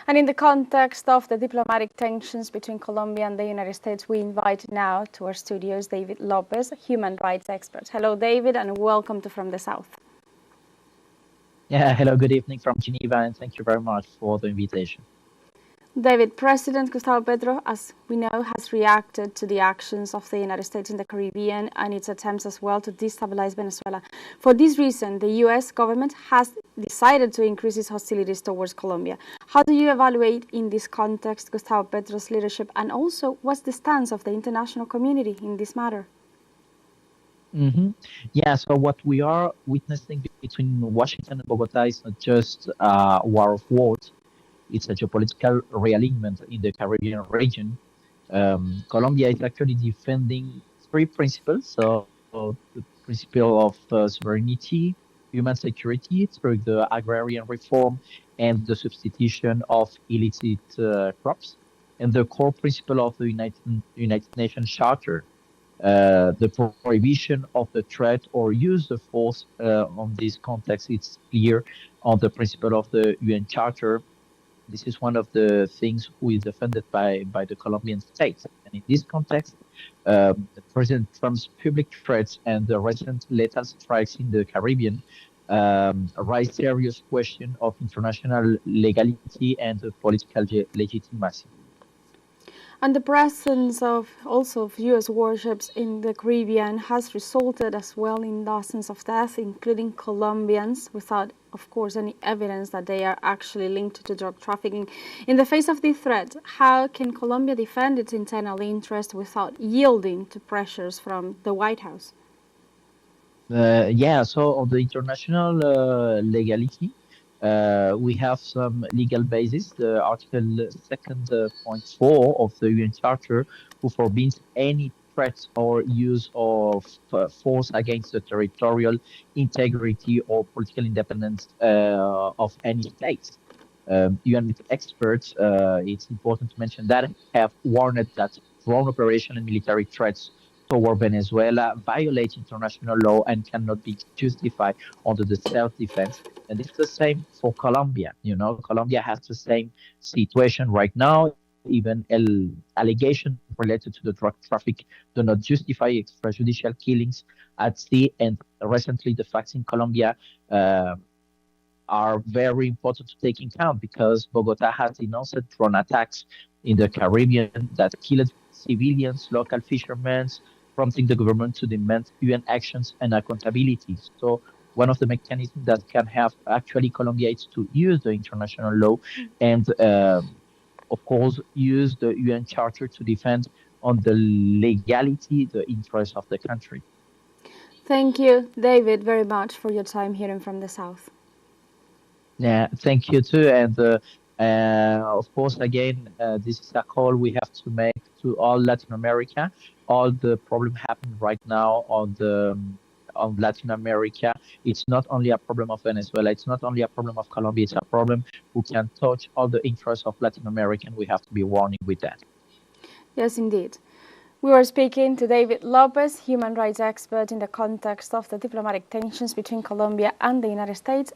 And in the context of the diplomatic tensions between Colombia and the United States, we invite now to our studios David Lopez, a human rights expert. Hello, David, and welcome to From the South. Yeah, hello, good evening from Geneva, and thank you very much for the invitation. David, President Gustavo Petro, as we know, has reacted to the actions of the United States in the Caribbean and its attempts as well to destabilize Venezuela. For this reason, the U.S. government has decided to increase its hostilities towards Colombia. How do you evaluate in this context Gustavo Petro's leadership, and also what's the stance of the international community in this matter? Yeah, so what we are witnessing between Washington and Bogota is not just a war of words, it's a geopolitical realignment in the Caribbean region. Colombia is actually defending three principles. So the principle of sovereignty, human security through the agrarian reform and the substitution of illicit crops, and the core principle of the United Nations Charter, the prohibition of the threat or use of force on this context. It's clear on the principle of the UN Charter. This is one of the things who is defended by the Colombian state. And in this context, President Trump's public threats and the recent lethal strikes in the Caribbean raise serious question of international legality and political legitimacy. And the presence of also of U.S. warships in the Caribbean has resulted as well in dozens of deaths, including Colombians, without, of course, any evidence that they are actually linked to drug trafficking. In the face of this threat, how can Colombia defend its internal interest without yielding to pressures from the White House? Yeah, so on the international legality, we have some legal basis. The Article 2.4 of the UN Charter, who forbids any threats or use of force against the territorial integrity or political independence of any state. UN experts, it's important to mention that, have warned that drone operation and military threats toward Venezuela violate international law and cannot be justified under the self-defense. And it's the same for Colombia. You know, Colombia has the same situation right now. Even allegations related to the drug traffic do not justify extrajudicial killings at sea. And recently, the facts in Colombia are very important to take in account because Bogota has denounced drone attacks in the Caribbean that killed civilians, local fishermen, prompting the government to demand UN actions and accountability. So one of the mechanisms that can have actually Colombia is to use the international law and, of course, use the UN Charter to defend on the legality, the interests of the country. Thank you, David, very much for your time hearing from the South. Yeah, thank you too. And of course, again, this is a call we have to make to all Latin America. All the problem happening right now on Latin America. It's not only a problem of Venezuela. It's not only a problem of Colombia. It's a problem who can touch all the interests of Latin American. We have to be warning with that. Yes, indeed. We were speaking to David Lopez, human rights expert, in the context of the diplomatic tensions between Colombia and the United States.